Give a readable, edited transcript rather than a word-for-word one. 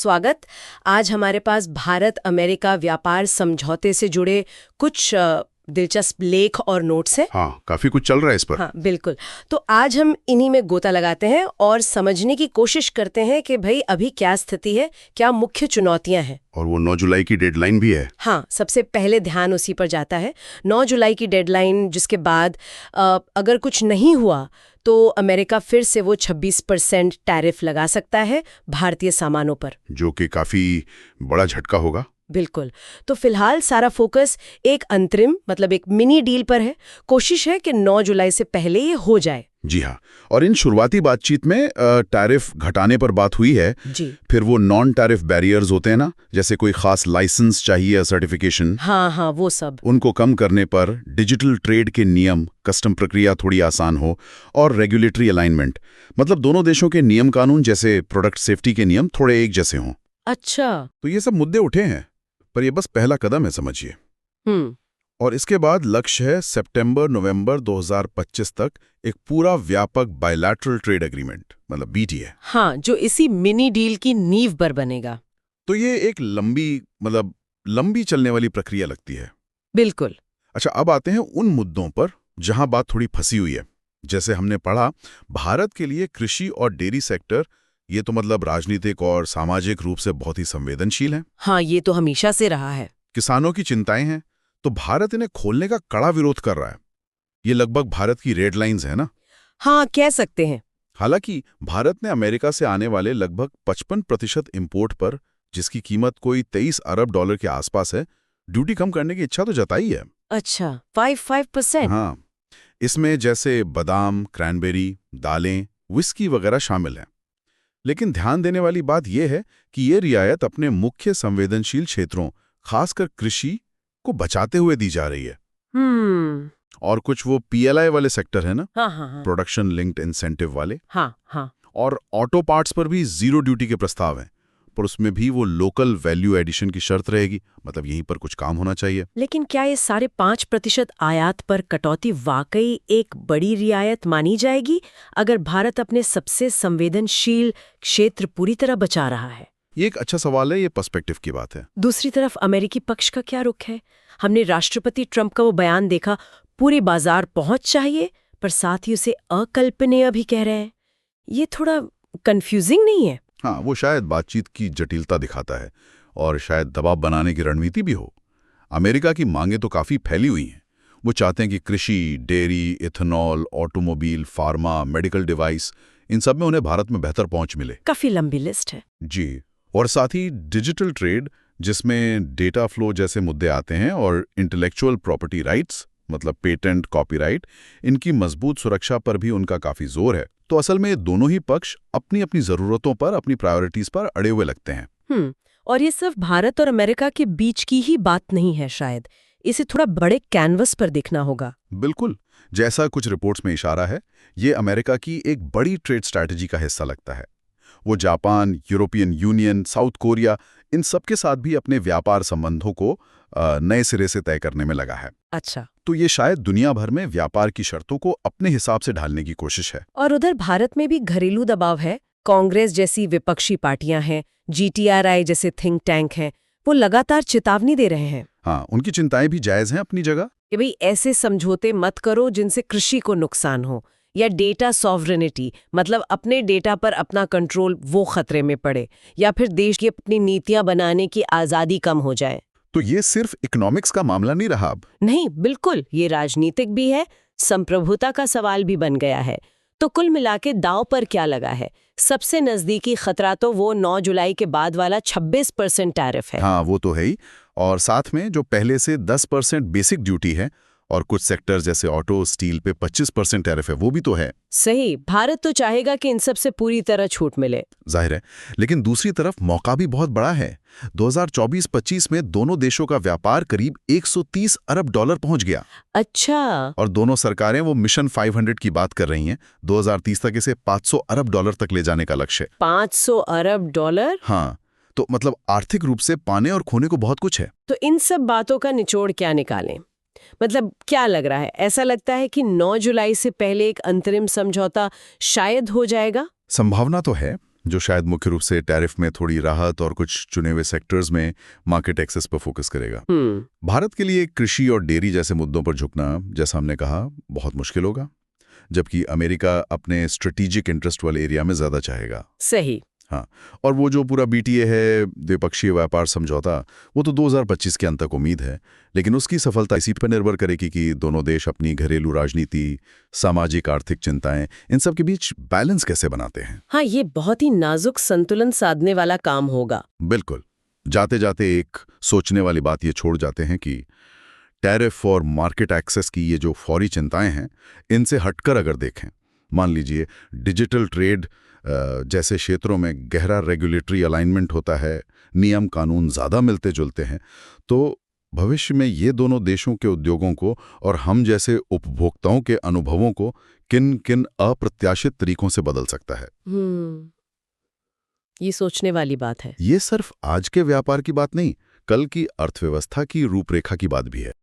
स्वागत। आज हमारे पास भारत अमेरिका व्यापार समझौते से जुड़े कुछ दिलचस्प लेख और नोट्स हैं। हाँ, काफी कुछ चल रहा है इस पर। हाँ बिल्कुल। तो आज हम इन्हीं में गोता लगाते हैं और समझने की कोशिश करते हैं कि भाई अभी क्या स्थिति है, क्या मुख्य चुनौतियां हैं। और वो 9 जुलाई की डेडलाइन भी है। हाँ, सबसे पहले ध्यान उसी पर जाता है। 9 जुलाई की डेडलाइन, जिसके बाद अगर कुछ नहीं हुआ तो अमेरिका फिर से वो 26% टैरिफ लगा सकता है भारतीय सामानों पर, जो कि काफी बड़ा झटका होगा। बिल्कुल। तो फिलहाल सारा फोकस एक अंतरिम मतलब एक मिनी डील पर है। कोशिश है कि 9 जुलाई से पहले ये हो जाए। जी हाँ, और इन शुरुआती बातचीत में टैरिफ घटाने पर बात हुई है। जी फिर वो नॉन टैरिफ बैरियर्स होते हैं ना, जैसे कोई खास लाइसेंस चाहिए या सर्टिफिकेशन, हाँ, वो सब। उनको कम करने पर, डिजिटल ट्रेड के नियम, कस्टम प्रक्रिया थोड़ी आसान हो, और रेगुलेटरी अलाइनमेंट, मतलब दोनों देशों के नियम कानून जैसे प्रोडक्ट सेफ्टी के नियम थोड़े एक जैसे हों। अच्छा। तो ये सब मुद्दे उठे हैं, पर ये बस पहला कदम है, समझिए। और इसके बाद लक्ष्य है सितंबर-नवंबर 2025 तक एक पूरा व्यापक बायलैटरल ट्रेड एग्रीमेंट, मतलब बीटीए। हाँ, जो इसी मिनी डील की नींव पर बनेगा। तो ये एक लंबी चलने वाली प्रक्रिया लगती है। बिल्कुल। अच्छा, अब आते हैं उन मुद्दों पर जहां बात थोड़ी फंसी हुई है। जैसे हमने पढ़ा, भारत के लिए कृषि और डेयरी सेक्टर, ये तो मतलब राजनीतिक और सामाजिक रूप से बहुत ही संवेदनशील है। हाँ, ये तो हमेशा से रहा है। किसानों की चिंताएं हैं, तो भारत इन्हें खोलने का कड़ा विरोध कर रहा है। ये लगभग भारत की रेड लाइंस है ना। हाँ, कह सकते हैं। हालांकि भारत ने अमेरिका से आने वाले लगभग 55% इंपोर्ट पर, जिसकी कीमत कोई 23 अरब डॉलर के आसपास है, ड्यूटी कम करने की इच्छा तो जताई है। अच्छा, 5%? हाँ, इसमें जैसे बादाम, क्रैनबेरी, दालें, विस्की वगैरह शामिल हैं। लेकिन ध्यान देने वाली बात यह है कि ये रियायत अपने मुख्य संवेदनशील क्षेत्रों, खासकर कृषि को बचाते हुए दी जा रही है। और कुछ वो पीएलआई वाले सेक्टर है ना, हाँ। प्रोडक्शन लिंक्ड इंसेंटिव वाले। हाँ। और ऑटो पार्ट्स पर भी जीरो ड्यूटी के प्रस्ताव हैं, पर उसमें भी वो लोकल वैल्यू एडिशन की शर्त रहेगी, मतलब यहीं पर कुछ काम होना चाहिए। लेकिन क्या ये 5.5% आयात पर कटौती वाकई एक बड़ी रियायत मानी जाएगी, अगर भारत अपने सबसे संवेदनशील क्षेत्र पूरी तरह बचा रहा है? ये एक अच्छा सवाल है, ये पर्सपेक्टिव की बात है। दूसरी तरफ अमेरिकी पक्ष का क्या रुख है? हमने राष्ट्रपति ट्रंप का वो बयान देखा, पूरे बाजार पहुंच चाहिए, पर साथ ही उसे अकल्पनीय भी कह रहे हैं। ये थोड़ा कंफ्यूजिंग नहीं है? हाँ, वो शायद बातचीत की जटिलता दिखाता है, और शायद दबाव बनाने की रणनीति भी हो। अमेरिका की मांगें तो काफी फैली हुई हैं। वो चाहते हैं कि कृषि, dairy, ethanol, automobile, pharma, medical device, इन सब में उन्हें भारत में बेहतर पहुंच मिले। काफी लंबी लिस्ट है। जी, और साथ ही डिजिटल ट्रेड, जिसमें डेटा फ्लो जैसे मुद्दे आते हैं, और इंटेलेक्चुअल प्रॉपर्टी राइट्स, मतलब पेटेंट, कॉपीराइट, इनकी मजबूत सुरक्षा पर भी उनका काफी जोर है। तो असल में दोनों ही पक्ष अपनी अपनी जरूरतों पर, अपनी प्रायोरिटीज पर अड़े हुए लगते हैं। और ये सिर्फ भारत और अमेरिका के बीच की ही बात नहीं है, शायद इसे थोड़ा बड़े कैनवस पर देखना होगा। बिल्कुल, जैसा कुछ रिपोर्ट्स में इशारा है, ये अमेरिका की एक बड़ी ट्रेड स्ट्रैटेजी का हिस्सा लगता है। वो Japan, European Union, South Korea, इन सब के साथ भी अपने व्यापार संबंधों को नए सिरे से तय करने में लगा है। अच्छा। तो ये शायद दुनिया भर में व्यापार की शर्तों को अपने हिसाब से ढालने की कोशिश है। और उधर भारत में भी घरेलू दबाव है। कांग्रेस जैसी विपक्षी पार्टियां हैं, GTRI जैसे थिंक टैंक हैं, वो लगातार चेतावनी दे रहे हैं। हाँ, उनकी चिंताएं भी जायज हैं अपनी जगह, कि भाई ऐसे समझौते मत करो जिनसे कृषि को नुकसान हो, या डेटा सॉवरेनिटी, मतलब अपने डेटा पर अपना कंट्रोल, वो खतरे में पड़े, या फिर देश की अपनी नीतियां बनाने की आज़ादी कम हो जाए। तो ये सिर्फ इकोनॉमिक्स का मामला नहीं रहा अब। नहीं, बिल्कुल, ये राजनीतिक भी है, संप्रभुता का सवाल भी बन गया है। तो कुल मिलाके दांव पर क्या लगा है? सबसे नजदीकी खतरा तो वो 9 जुलाई के बाद वाला 26% टैरिफ है। हाँ, वो तो है ही, और साथ में जो पहले से 10% बेसिक ड्यूटी है, और कुछ सेक्टर जैसे ऑटो, स्टील पे 25% टैरिफ है, वो भी तो है। सही, भारत तो चाहेगा कि इन सब से पूरी तरह छूट मिले, जाहिर है, लेकिन दूसरी तरफ मौका भी बहुत बड़ा है। 2024-25 में दोनों देशों का व्यापार करीब 130 अरब डॉलर पहुंच गया। अच्छा। और दोनों सरकारें वो मिशन 500 की बात कर रही हैं। 2030 तक इसे 500 अरब डॉलर तक ले जाने का लक्ष्य है। 500 अरब डॉलर? हाँ, तो मतलब आर्थिक रूप से पाने और खोने को बहुत कुछ है। तो इन सब बातों का निचोड़ क्या निकालें? मतलब क्या लग रहा है? ऐसा लगता है कि 9 जुलाई से पहले एक अंतरिम समझौता शायद हो जाएगा? संभावना तो है, जो शायद मुख्य रूप से टैरिफ में थोड़ी राहत और कुछ चुने हुए सेक्टर्स में मार्केट एक्सेस पर फोकस करेगा। भारत के लिए कृषि और डेयरी जैसे मुद्दों पर झुकना, जैसा हमने कहा, बहुत मुश्किल होगा, जबकि अमेरिका अपने स्ट्रेटेजिक इंटरेस्ट वाले एरिया में ज्यादा चाहेगा। सही। हाँ, और वो जो पूरा बीटीए है, द्विपक्षीय व्यापार समझौता, वो तो 2025 के अंत तक उम्मीद है, लेकिन उसकी सफलता इसी पर निर्भर करेगी कि दोनों देश अपनी घरेलू राजनीति, सामाजिक आर्थिक चिंताएं, इन सब के बीच बैलेंस कैसे बनाते हैं। हाँ, ये बहुत ही नाजुक संतुलन साधने वाला काम होगा। बिल्कुल। जाते जाते एक सोचने वाली बात ये छोड़ जाते हैं कि टैरिफ और मार्केट एक्सेस की ये जो फौरी चिंताएं हैं, इनसे हटकर अगर देखें, मान लीजिए डिजिटल ट्रेड जैसे क्षेत्रों में गहरा रेगुलेटरी अलाइनमेंट होता है, नियम कानून ज़्यादा मिलते जुलते हैं, तो भविष्य में ये दोनों देशों के उद्योगों को और हम जैसे उपभोक्ताओं के अनुभवों को किन किन अप्रत्याशित तरीकों से बदल सकता है। ये सोचने वाली बात है। ये सिर्फ आज के व्यापार की बात नहीं, कल की अर्थव्यवस्था की रूपरेखा की बात भी है।